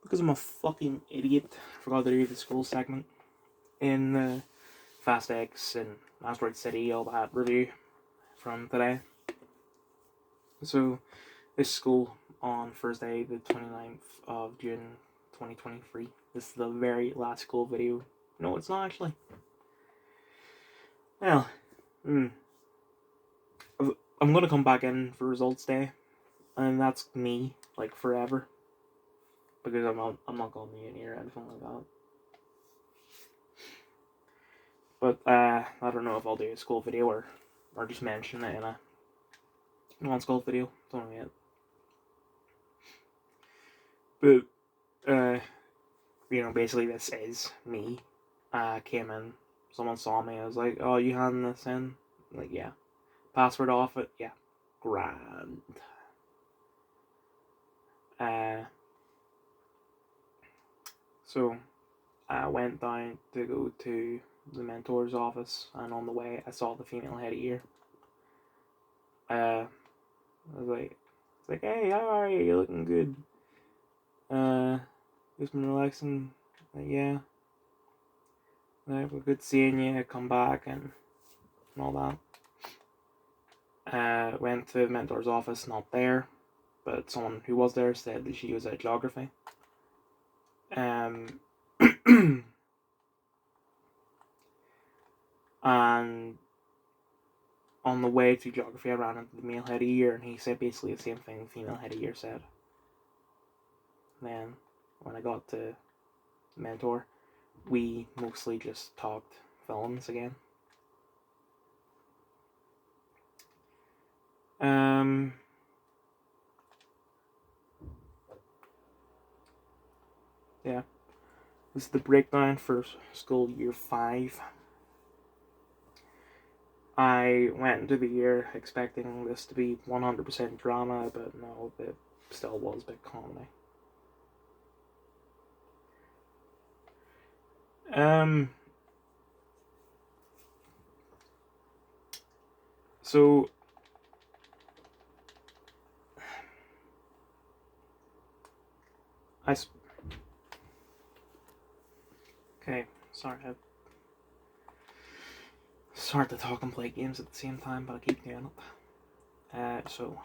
because I'm a fucking idiot, forgot to do the school segment in the Fast X and Asteroid City, all that review from today. So, this school on Thursday, the 29th of June 2023. This is the very last school video. No, it's not actually. Well, I'm gonna come back in for results day, and that's me, like, forever. Because I'm not going to be in here or anything like that. But I don't know if I'll do a school video or just mention it in a non-school video. Don't know yet. But basically this is me. Came in, someone saw me. I was like, "Oh, you handing this in?" I'm like, yeah. Password off it, yeah. Grand. So I went down to go to the mentor's office, and on the way I saw the female head of year. I was like, "Hey, how are you? You're looking good. Just been relaxing." Like, yeah. Like, we're good seeing you. Come back and all that. Went to the mentor's office, not there, but someone who was there said that she was at geography. And on the way to geography, I ran into the male head of year, and he said basically the same thing the female head of year said. Then, when I got to the mentor, we mostly just talked films again. Yeah. This is the breakdown for school year 5. I went into the year expecting this to be 100% drama, but no, it still was a bit comedy. So okay, sorry, it's hard to talk and play games at the same time, but I keep doing it. So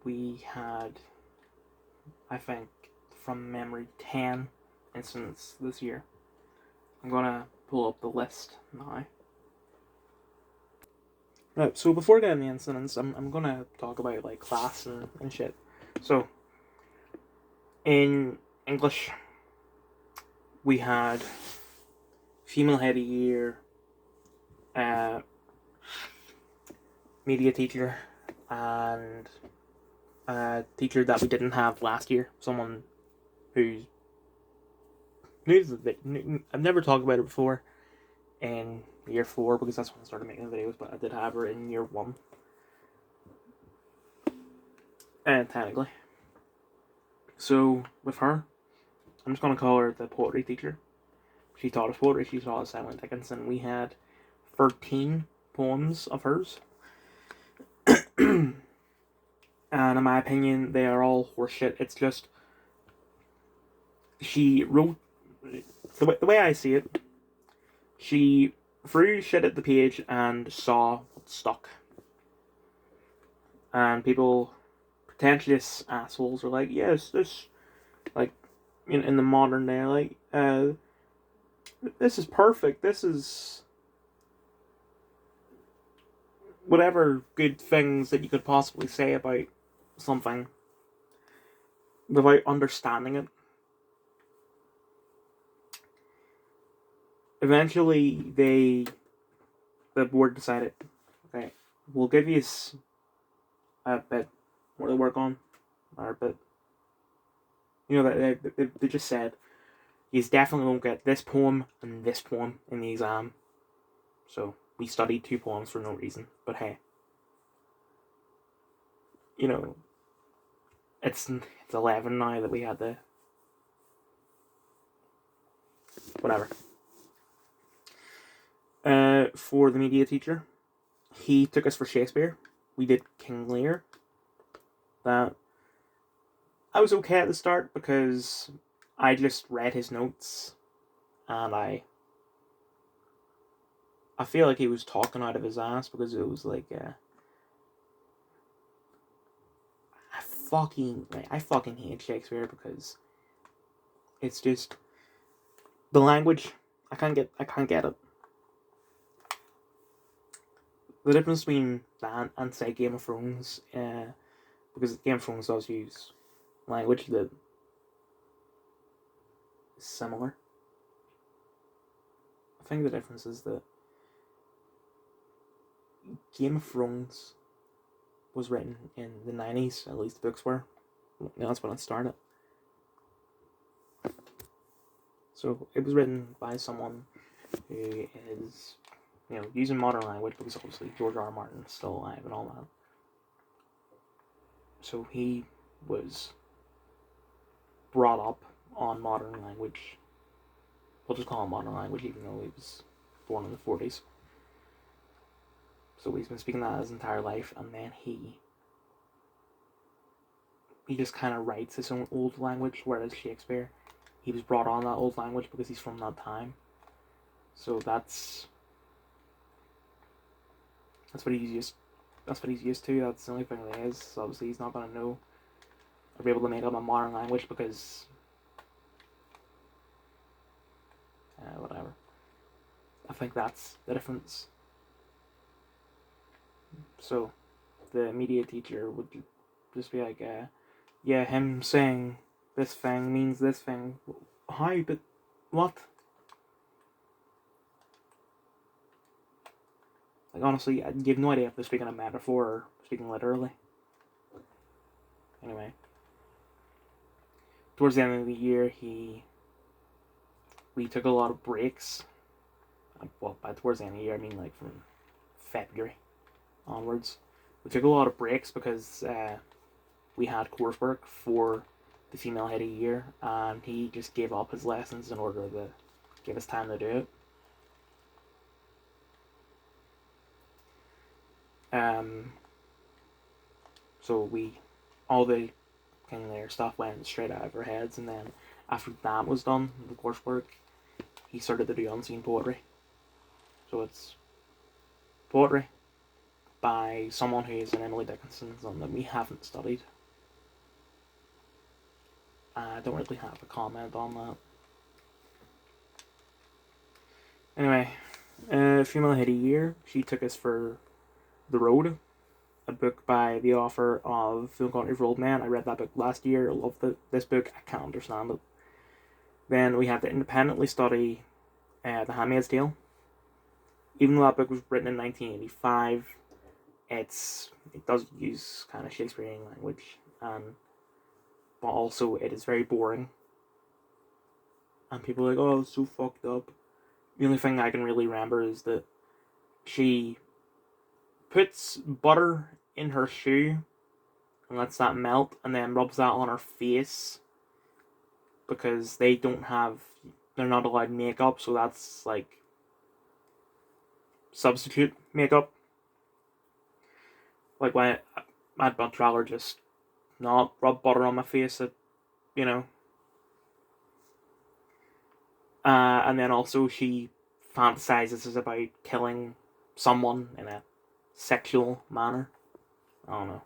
we had, I think, from memory, 10 incidents this year. I'm gonna pull up the list now. Right, so before getting the incidents, I'm gonna talk about like class and shit. So in English, we had female head of year, media teacher, and a teacher that we didn't have last year. Someone who's new. I've never talked about her before in year 4 because that's when I started making videos, but I did have her in year 1. And technically. So with her, I'm just gonna call her the poetry teacher. She taught us poetry, she taught us Emily Dickinson. We had 13 poems of hers. And in my opinion, they are all horseshit. It's just, she wrote, the way I see it, she threw shit at the page and saw what stuck. And people, pretentious assholes, are like, yes, this, like, in the modern day, like, this is perfect, this is whatever good things that you could possibly say about something without understanding it. Eventually, the board decided, okay, we'll give you a bit more to work on, or a bit. They just said, you definitely won't get this poem and this poem in the exam. So we studied 2 poems for no reason. But hey, it's 11 now that we had the whatever. For the media teacher, he took us for Shakespeare. We did King Lear. That I was okay at the start because I just read his notes, and I feel like he was talking out of his ass, because it was like, I fucking hate Shakespeare, because it's just the language. I can't get it. The difference between that and say Game of Thrones, because Game of Thrones does use language that is similar. I think the difference is that Game of Thrones was written in the 90s, at least the books were. That's when it started. So it was written by someone who is, using modern language, because obviously George R. R. Martin is still alive and all that. So he was brought up on modern language. We'll just call him modern language, even though he was born in the 40s. So he's been speaking that his entire life, and then he just kind of writes his own old language, whereas Shakespeare, he was brought on that old language because he's from that time. So that's what he's used. That's what he's used to. That's the only thing there is. So obviously he's not gonna know or be able to make up a modern language, because whatever. I think that's the difference. So the media teacher would just be like, yeah, him saying this thing means this thing. How? But what? Like, honestly, you have no idea if they're speaking a metaphor or speaking literally. Anyway, towards the end of the year, we took a lot of breaks. Well, by towards the end of the year, I mean like from February onwards. We took a lot of breaks because we had coursework for the female head of year, and he just gave up his lessons in order to give us time to do it. So all the kind of their stuff went straight out of our heads, and then after that was done, the coursework, he started to do unseen poetry. So it's poetry by someone who is an Emily Dickinson, something that we haven't studied. I don't really have a comment on that. Anyway, Female Head of Year, she took us for The Road, a book by the author of Film Country for Old Men. I read that book last year. I loved this book. I can't understand it. Then we had to independently study The Handmaid's Tale. Even though that book was written in 1985, it does use kind of Shakespearean language, but also it is very boring. And people are like, oh, it's so fucked up. The only thing I can really remember is that she puts butter in her shoe and lets that melt, and then rubs that on her face, because they're not allowed makeup, so that's like substitute makeup. Like, when I'd much rather just not rub butter on my face, and then also she fantasizes about killing someone in a sexual manner. I don't know.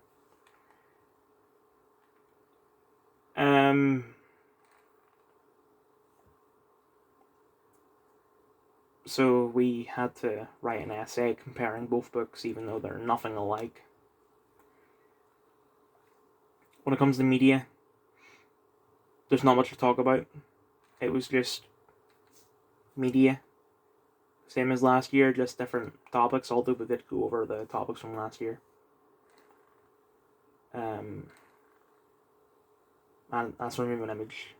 So we had to write an essay comparing both books, even though they're nothing alike. When it comes to media, there's not much to talk about. It was just media. Same as last year, just different topics, although we did go over the topics from last year. And that's Remove an Image.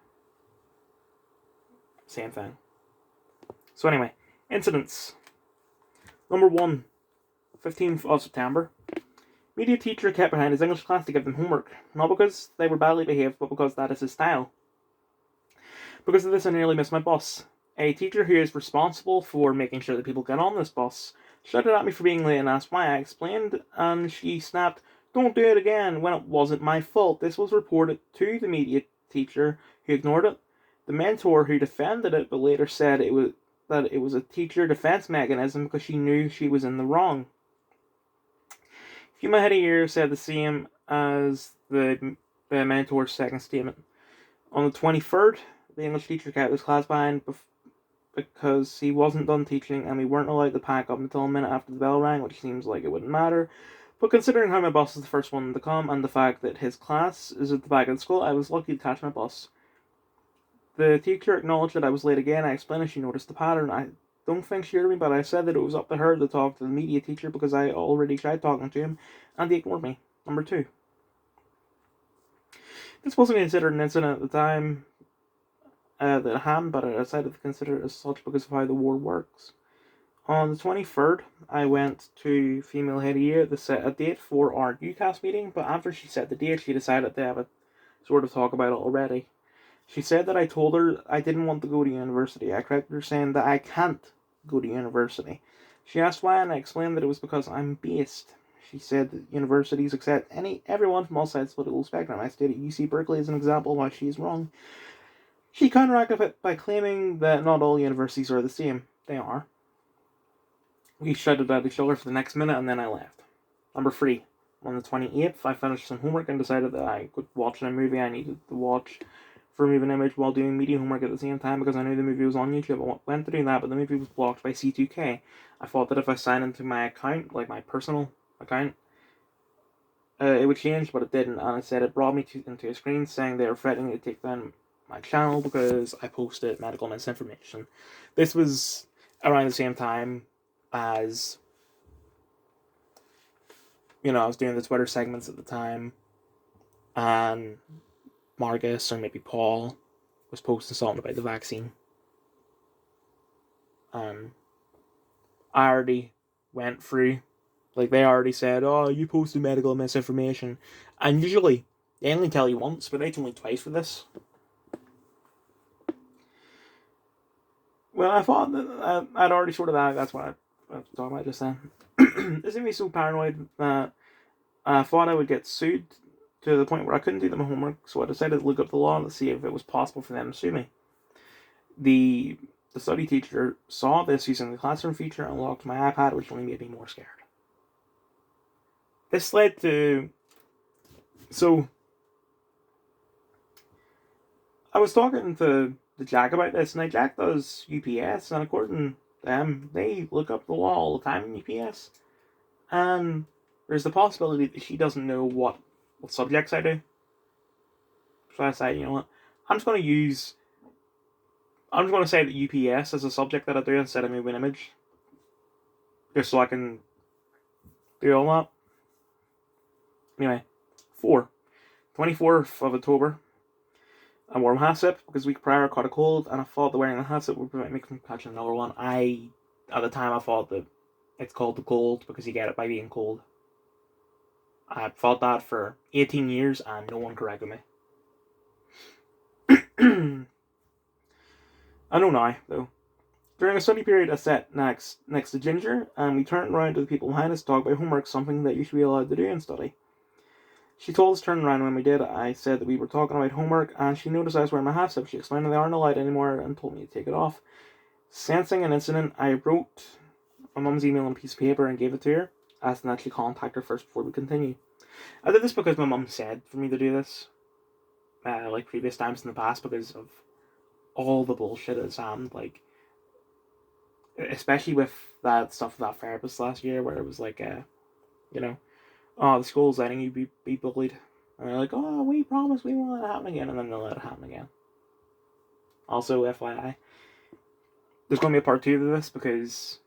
Same thing. So anyway, incidents. Number 1, 15th of September. Media teacher kept behind his English class to give them homework, not because they were badly behaved, but because that is his style. Because of this, I nearly missed my bus. A teacher who is responsible for making sure that people get on this bus shouted at me for being late and asked why. I explained, and she snapped, "Don't do it again," when it wasn't my fault. This was reported to the media teacher, who ignored it. The mentor who defended it, but later said it was a teacher defense mechanism because she knew she was in the wrong. Fuma Headyear said the same as the mentor's second statement. On the 23rd, the English teacher kept his class behind because he wasn't done teaching and we weren't allowed to pack up until a minute after the bell rang, which seems like it wouldn't matter. But considering how my bus is the first one to come and the fact that his class is at the back of the school, I was lucky to catch my bus. The teacher acknowledged that I was late again. I explained that she noticed the pattern. I don't think she heard me, but I said that it was up to her to talk to the media teacher because I already tried talking to him and he ignored me. Number 2. This wasn't considered an incident at the time that it happened, but I decided to consider it as such because of how the war works. On the 23rd, I went to Female Headyear to set a date for our UCAS meeting, but after she set the date, she decided to have a sort of talk about it already. She said that I told her I didn't want to go to university. I corrected her saying that I can't go to university. She asked why, and I explained that it was because I'm based. She said that universities accept everyone from all sides of the political spectrum. I stated UC Berkeley as an example of why she's wrong. She counteracted it by claiming that not all universities are the same. They are. We shouted at each other for the next minute and then I left. Number 3. On the 28th, I finished some homework and decided that I could watch a movie I needed to watch for Moving Image while doing media homework at the same time because I knew the movie was on YouTube. I went to do that, but the movie was blocked by C2K. I thought that if I signed into my account, like my personal account, it would change, but it didn't, and it said it brought me into a screen saying they were threatening to take down my channel because I posted medical misinformation. This was around the same time as, I was doing the Twitter segments at the time, and Marcus, or maybe Paul, was posting something about the vaccine. I already went through, they already said, oh, you posted medical misinformation. And usually, they only tell you once, but they told me twice for this. Well, I thought that I'd already sorted that. That's what I was talking about just then. This made me so paranoid that I thought I would get sued to the point where I couldn't do my homework, so I decided to look up the law to see if it was possible for them to sue me. The study teacher saw this using the classroom feature and locked my iPad, which only made me more scared. This led to... So, I was talking to Jack about this, and Jack does UPS, and according to them, they look up the law all the time in UPS. And there's the possibility that she doesn't know what subjects I do. So I say, you know what, I'm just going to say that UPS is a subject that I do instead of Moving Image. Just so I can do all that. Anyway, 24th of October. I wore my HACCP because a week prior I caught a cold and I thought that wearing the HACCP would prevent me from catching another one. At the time I thought that it's called the cold because you get it by being cold. I thought that for 18 years and no one corrected me. I know now, though. During a study period I sat next to Ginger and we turned around to the people behind us to talk about homework, something that you should be allowed to do in study. She told us to turn around when we did. I said that we were talking about homework, and she noticed I was wearing my HACCP. She explained that they aren't allowed anymore and told me to take it off. Sensing an incident, I wrote my mum's email on a piece of paper and gave it to her, asking that she contact her first before we continue. I did this because my mum said for me to do this, like previous times in the past, because of all the bullshit that's happened, especially with that stuff with that therapist last year, where it was oh, the school's letting you be bullied. And they're like, oh, we promise we won't let it happen again. And then they'll let it happen again. Also, FYI, there's going to be a part 2 to this because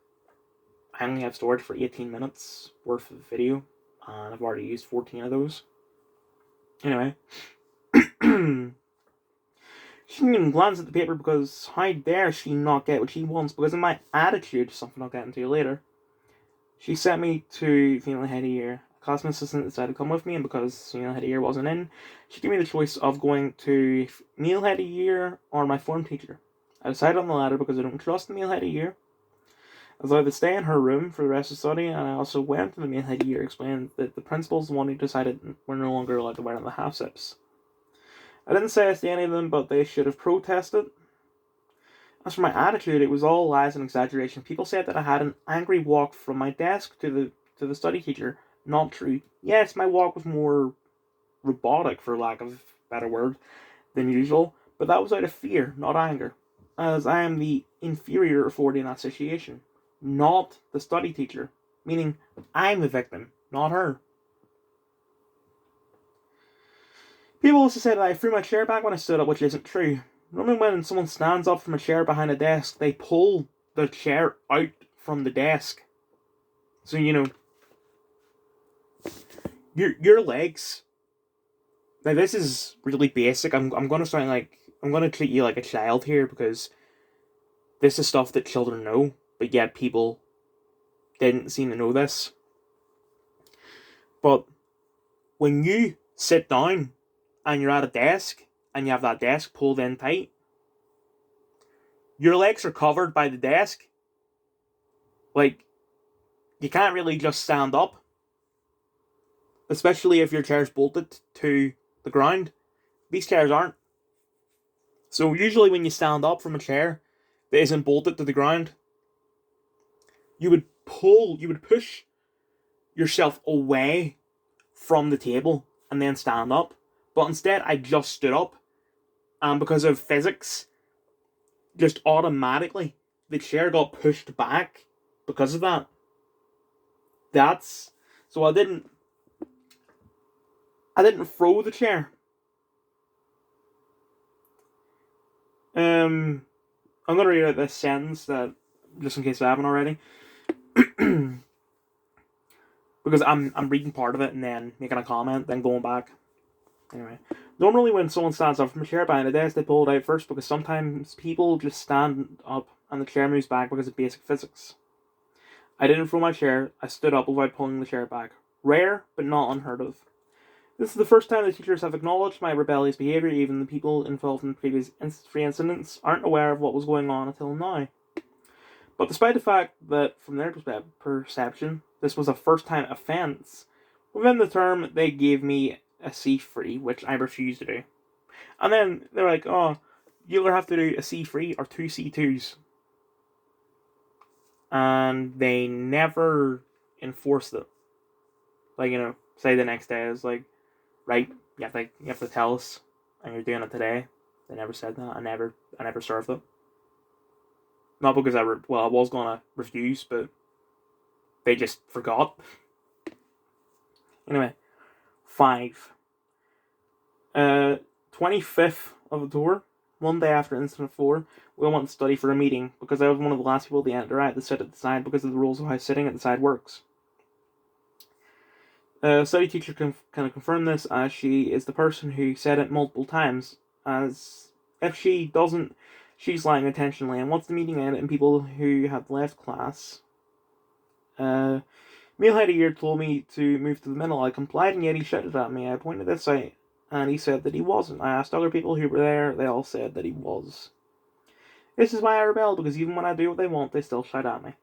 I only have storage for 18 minutes worth of video. And I've already used 14 of those. Anyway. She didn't even glance at the paper because how dare she not get what she wants because of my attitude, something I'll get into later. She sent me to Female Headyear. Classroom assistant decided to come with me, and because Female Headyear wasn't in, she gave me the choice of going to Male Headyear or my form teacher. I decided on the latter because I don't trust the Male Headyear. I was allowed to stay in her room for the rest of the study, and I also went to the Male Headyear, explained that the principal's the one who decided we're no longer allowed to wear the HACCPs. I didn't say this to any of them, but they should have protested. As for my attitude, it was all lies and exaggeration. People said that I had an angry walk from my desk to the study teacher. Not true. Yes, my walk was more robotic, for lack of a better word, than usual, but that was out of fear, not anger, as I am the inferior authority in that situation, not the study teacher, meaning I'm the victim, not her. People also say that I threw my chair back when I stood up, which isn't true. Normally when someone stands up from a chair behind a desk, they pull the chair out from the desk. So, your legs. Now this is really basic. I'm gonna sound like I'm gonna treat you like a child here because this is stuff that children know, but yet people didn't seem to know this. But when you sit down and you're at a desk and you have that desk pulled in tight, your legs are covered by the desk. Like, you can't really just stand up. Especially if your chair's bolted to the ground. These chairs aren't. So usually when you stand up from a chair that isn't bolted to the ground, you would push yourself away from the table and then stand up. But instead, I just stood up. And because of physics, just automatically, the chair got pushed back because of that. So I didn't throw the chair. I'm gonna read out this sentence that, just in case I haven't already, because I'm reading part of it and then making a comment, then going back. Anyway, normally when someone stands up from a chair behind a desk, they pull it out first because sometimes people just stand up and the chair moves back because of basic physics. I didn't throw my chair. I stood up without pulling the chair back. Rare, but not unheard of. This is the first time the teachers have acknowledged my rebellious behaviour. Even the people involved in the previous three incidents aren't aware of what was going on until now. But despite the fact that, from their perception, this was a first-time offence, within the term they gave me a C3, which I refused to do. And then they're like, oh, you either have to do a C3 or 2 C2s. And they never enforced it. Like, say the next day is like, right, you have to tell us, and you're doing it today. They never said that. I never served it. Not because I was gonna refuse, but they just forgot. Anyway, 5. 25th of the tour, one day after Incident 4, we went to study for a meeting because I was one of the last people to enter. I had to sit at the side because of the rules of how sitting at the side works. Study teacher can kind of confirm this, as she is the person who said it multiple times. As if she doesn't, she's lying intentionally. And once the meeting ended and people who had left class, Emil Heidegger told me to move to the middle. I complied, and yet he shouted at me. I pointed this out, and he said that he wasn't. I asked other people who were there, they all said that he was. This is why I rebel, because even when I do what they want, they still shout at me.